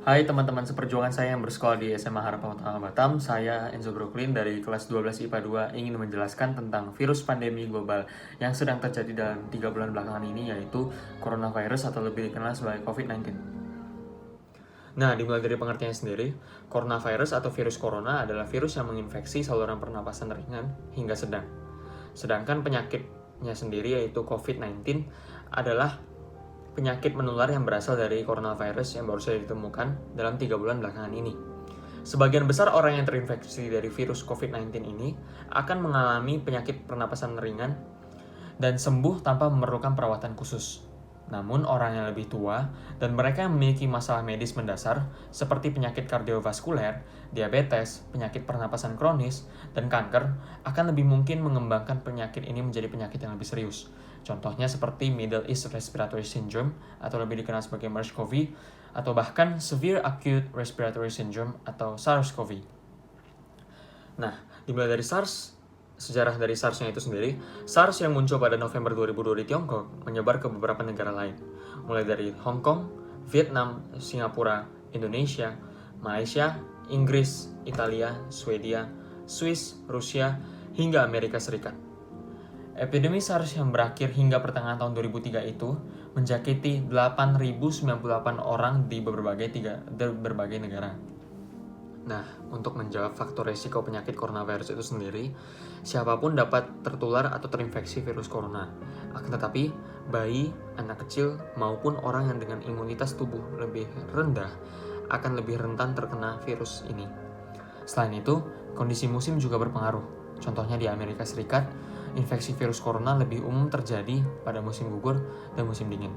Hai teman-teman seperjuangan saya yang bersekolah di SMA Harapan Utama Batam, saya Enzo Brooklyn dari kelas 12 IPA 2 ingin menjelaskan tentang virus pandemi global yang sedang terjadi dalam 3 bulan belakangan ini, yaitu coronavirus atau lebih dikenal sebagai COVID-19. Nah, dimulai dari pengertiannya sendiri, coronavirus atau virus corona adalah virus yang menginfeksi saluran pernapasan ringan hingga sedang. Sedangkan penyakitnya sendiri yaitu COVID-19 adalah penyakit menular yang berasal dari coronavirus yang baru saja ditemukan dalam 3 bulan belakangan ini. Sebagian besar orang yang terinfeksi dari virus COVID-19 ini akan mengalami penyakit pernapasan ringan dan sembuh tanpa memerlukan perawatan khusus. Namun orang yang lebih tua dan mereka yang memiliki masalah medis mendasar seperti penyakit kardiovaskuler, diabetes, penyakit pernapasan kronis, dan kanker akan lebih mungkin mengembangkan penyakit ini menjadi penyakit yang lebih serius. Contohnya seperti Middle East Respiratory Syndrome atau lebih dikenal sebagai MERS-CoV atau bahkan Severe Acute Respiratory Syndrome atau SARS-CoV. Nah, dimulai dari sejarah dari SARS-nya itu sendiri, SARS yang muncul pada November 2002 di Tiongkok menyebar ke beberapa negara lain, mulai dari Hong Kong, Vietnam, Singapura, Indonesia, Malaysia, Inggris, Italia, Swedia, Swiss, Rusia, hingga Amerika Serikat. Epidemi SARS yang berakhir hingga pertengahan tahun 2003 itu menjakiti 8.098 orang di berbagai negara. Nah, untuk menjawab faktor resiko penyakit coronavirus itu sendiri, siapapun dapat tertular atau terinfeksi virus corona. Akan tetapi, bayi, anak kecil, maupun orang yang dengan imunitas tubuh lebih rendah akan lebih rentan terkena virus ini. Selain itu, kondisi musim juga berpengaruh. Contohnya di Amerika Serikat, infeksi virus corona lebih umum terjadi pada musim gugur dan musim dingin.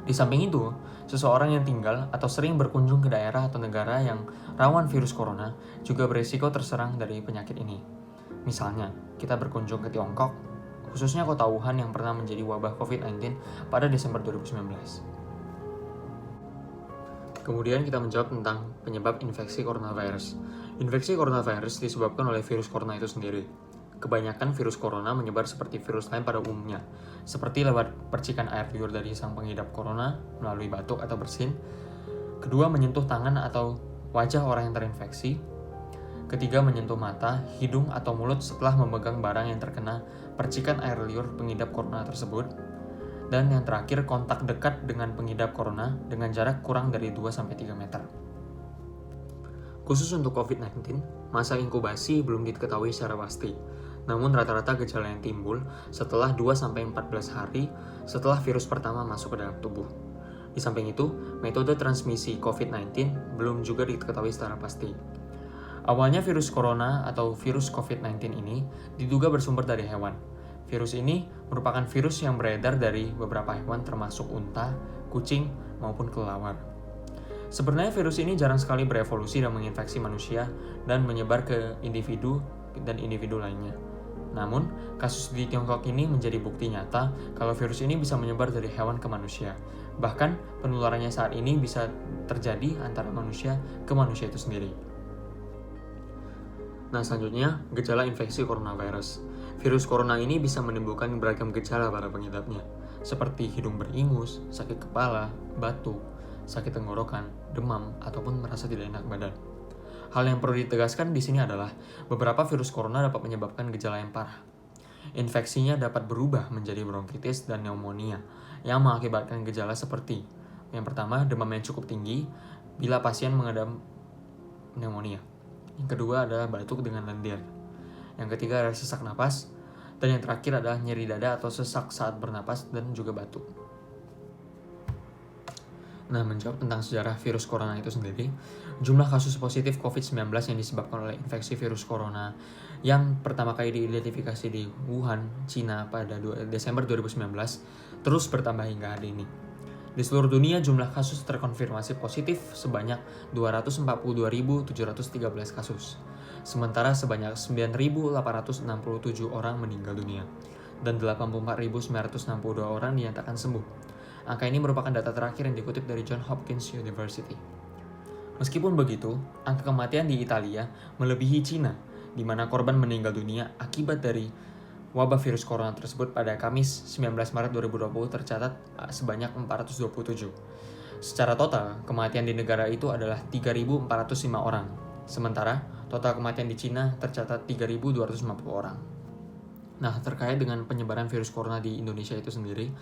Di samping itu, seseorang yang tinggal atau sering berkunjung ke daerah atau negara yang rawan virus corona juga berisiko terserang dari penyakit ini. Misalnya, kita berkunjung ke Tiongkok, khususnya kota Wuhan yang pernah menjadi wabah COVID-19 pada Desember 2019. Kemudian kita menjawab tentang penyebab infeksi coronavirus. Infeksi coronavirus disebabkan oleh virus corona itu sendiri. Kebanyakan virus corona menyebar seperti virus lain pada umumnya, seperti lewat percikan air liur dari sang pengidap corona melalui batuk atau bersin. Kedua, menyentuh tangan atau wajah orang yang terinfeksi. Ketiga, menyentuh mata, hidung, atau mulut setelah memegang barang yang terkena percikan air liur pengidap corona tersebut. Dan yang terakhir, kontak dekat dengan pengidap corona dengan jarak kurang dari 2-3 meter. Khusus untuk COVID-19, masa inkubasi belum diketahui secara pasti. Namun rata-rata gejala yang timbul setelah 2-14 hari setelah virus pertama masuk ke dalam tubuh. Di samping itu, metode transmisi COVID-19 belum juga diketahui secara pasti. Awalnya virus corona atau virus COVID-19 ini diduga bersumber dari hewan. Virus ini merupakan virus yang beredar dari beberapa hewan termasuk unta, kucing, maupun kelelawar. Sebenarnya virus ini jarang sekali berevolusi dan menginfeksi manusia dan menyebar ke individu dan individu lainnya. Namun, kasus di Tiongkok ini menjadi bukti nyata kalau virus ini bisa menyebar dari hewan ke manusia. Bahkan, penularannya saat ini bisa terjadi antara manusia ke manusia itu sendiri. Nah, selanjutnya, gejala infeksi coronavirus. Virus corona ini bisa menimbulkan beragam gejala pada pengidapnya, seperti hidung beringus, sakit kepala, batuk, sakit tenggorokan, demam, ataupun merasa tidak enak badan. Hal yang perlu ditegaskan di sini adalah beberapa virus corona dapat menyebabkan gejala yang parah. Infeksinya dapat berubah menjadi bronkitis dan pneumonia yang mengakibatkan gejala seperti yang pertama, demam yang cukup tinggi bila pasien mengidap pneumonia. Yang kedua adalah batuk dengan lendir. Yang ketiga adalah sesak napas. Dan yang terakhir adalah nyeri dada atau sesak saat bernapas dan juga batuk. Nah, menjawab tentang sejarah virus corona itu sendiri, jumlah kasus positif COVID-19 yang disebabkan oleh infeksi virus corona yang pertama kali diidentifikasi di Wuhan, Cina pada Desember 2019 terus bertambah hingga hari ini. Di seluruh dunia, jumlah kasus terkonfirmasi positif sebanyak 242.713 kasus. Sementara sebanyak 9.867 orang meninggal dunia dan 84.962 orang dinyatakan sembuh. Angka ini merupakan data terakhir yang dikutip dari Johns Hopkins University. Meskipun begitu, angka kematian di Italia melebihi Cina, di mana korban meninggal dunia akibat dari wabah virus corona tersebut pada Kamis 19 Maret 2020 tercatat sebanyak 427. Secara total, kematian di negara itu adalah 3.405 orang. Sementara, total kematian di Cina tercatat 3.250 orang. Nah, terkait dengan penyebaran virus corona di Indonesia itu sendiri,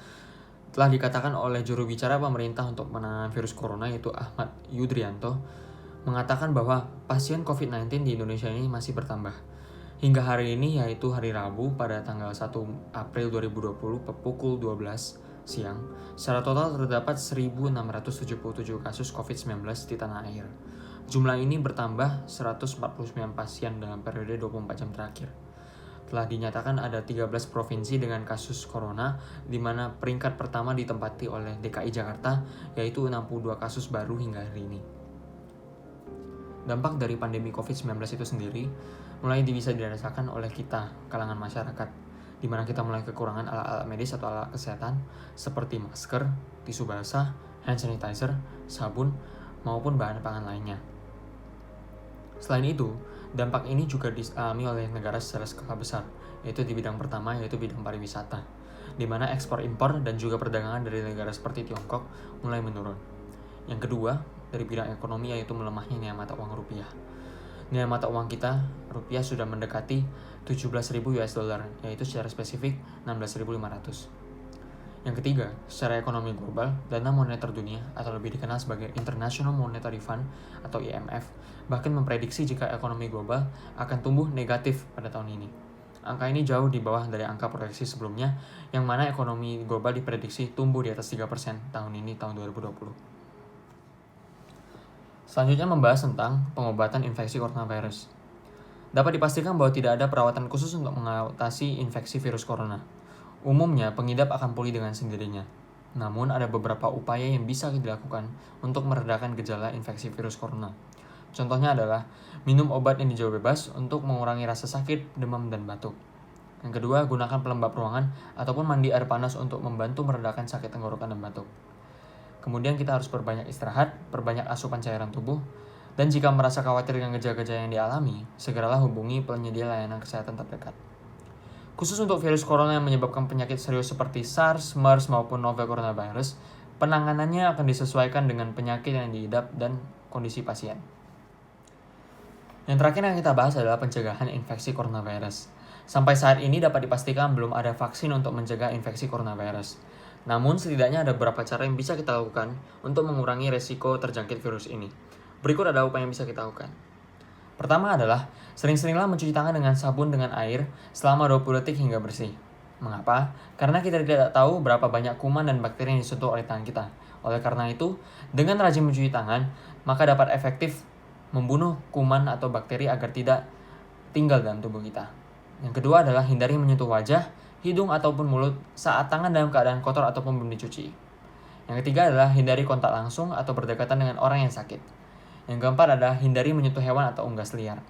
telah dikatakan oleh juru bicara pemerintah untuk penanganan virus corona yaitu Ahmad Yudrianto, mengatakan bahwa pasien COVID-19 di Indonesia ini masih bertambah. Hingga hari ini, yaitu hari Rabu pada tanggal 1 April 2020 pukul 12 siang, secara total terdapat 1.677 kasus COVID-19 di tanah air. Jumlah ini bertambah 149 pasien dalam periode 24 jam terakhir. Telah dinyatakan ada 13 provinsi dengan kasus corona, di mana peringkat pertama ditempati oleh DKI Jakarta, yaitu 62 kasus baru hingga hari ini. Dampak dari pandemi COVID-19 itu sendiri mulai bisa dirasakan oleh kita, kalangan masyarakat, di mana kita mulai kekurangan alat-alat medis atau alat kesehatan seperti masker, tisu basah, hand sanitizer, sabun, maupun bahan pangan lainnya. Selain itu, dampak ini juga dialami oleh negara secara skala besar, yaitu di bidang pertama, yaitu bidang pariwisata, di mana ekspor-impor dan juga perdagangan dari negara seperti Tiongkok mulai menurun. Yang kedua, dari bidang ekonomi yaitu melemahnya nilai mata uang rupiah. Nilai mata uang kita, rupiah, sudah mendekati 17.000 US dollar, yaitu secara spesifik 16.500. Yang ketiga, secara ekonomi global, dana moneter dunia atau lebih dikenal sebagai International Monetary Fund atau IMF bahkan memprediksi jika ekonomi global akan tumbuh negatif pada tahun ini. Angka ini jauh di bawah dari angka proyeksi sebelumnya, yang mana ekonomi global diprediksi tumbuh di atas 3% tahun ini, tahun 2020. Selanjutnya membahas tentang pengobatan infeksi coronavirus. Dapat dipastikan bahwa tidak ada perawatan khusus untuk mengatasi infeksi virus corona. Umumnya, pengidap akan pulih dengan sendirinya. Namun, ada beberapa upaya yang bisa dilakukan untuk meredakan gejala infeksi virus corona. Contohnya adalah minum obat yang hijau bebas untuk mengurangi rasa sakit, demam, dan batuk. Yang kedua, gunakan pelembab ruangan ataupun mandi air panas untuk membantu meredakan sakit tenggorokan dan batuk. Kemudian kita harus perbanyak istirahat, perbanyak asupan cairan tubuh, dan jika merasa khawatir dengan gejala-gejala yang dialami, segeralah hubungi penyedia layanan kesehatan terdekat. Khusus untuk virus corona yang menyebabkan penyakit serius seperti SARS, MERS, maupun novel coronavirus, penanganannya akan disesuaikan dengan penyakit yang diidap dan kondisi pasien. Yang terakhir yang kita bahas adalah pencegahan infeksi coronavirus. Sampai saat ini dapat dipastikan belum ada vaksin untuk mencegah infeksi coronavirus. Namun setidaknya ada beberapa cara yang bisa kita lakukan untuk mengurangi resiko terjangkit virus ini. Berikut ada upaya yang bisa kita lakukan. Pertama adalah sering-seringlah mencuci tangan dengan sabun dengan air selama 20 detik hingga bersih. Mengapa? Karena kita tidak tahu berapa banyak kuman dan bakteri yang disentuh oleh tangan kita. Oleh karena itu, dengan rajin mencuci tangan, maka dapat efektif membunuh kuman atau bakteri agar tidak tinggal dalam tubuh kita. Yang kedua adalah hindari menyentuh wajah, hidung ataupun mulut saat tangan dalam keadaan kotor ataupun belum dicuci. Yang ketiga adalah hindari kontak langsung atau berdekatan dengan orang yang sakit. Yang keempat adalah hindari menyentuh hewan atau unggas liar.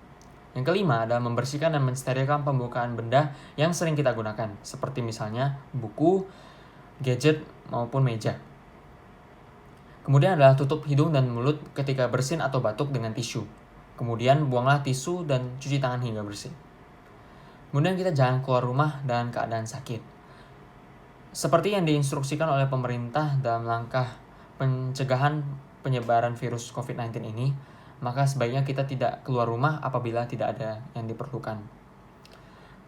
Yang kelima adalah membersihkan dan mensterilkan pembukaan benda yang sering kita gunakan, seperti misalnya buku, gadget, maupun meja. Kemudian adalah tutup hidung dan mulut ketika bersin atau batuk dengan tisu. Kemudian buanglah tisu dan cuci tangan hingga bersih. Kemudian kita jangan keluar rumah dalam keadaan sakit. Seperti yang diinstruksikan oleh pemerintah dalam langkah pencegahan penyebaran virus COVID-19 ini, maka sebaiknya kita tidak keluar rumah apabila tidak ada yang diperlukan.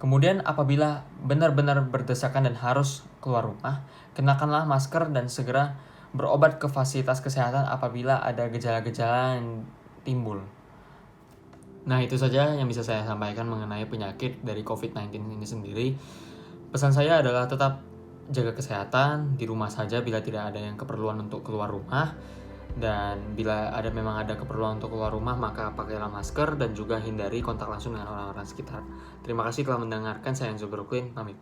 Kemudian apabila benar-benar berdesakan dan harus keluar rumah, kenakanlah masker dan segera berobat ke fasilitas kesehatan apabila ada gejala-gejala yang timbul. Nah, itu saja yang bisa saya sampaikan mengenai penyakit dari COVID-19 ini sendiri. Pesan saya adalah tetap jaga kesehatan di rumah saja bila tidak ada yang keperluan untuk keluar rumah. Dan bila memang ada keperluan untuk keluar rumah, maka pakailah masker dan juga hindari kontak langsung dengan orang-orang sekitar. Terima kasih telah mendengarkan. Saya Enzo Brooklyn, pamit.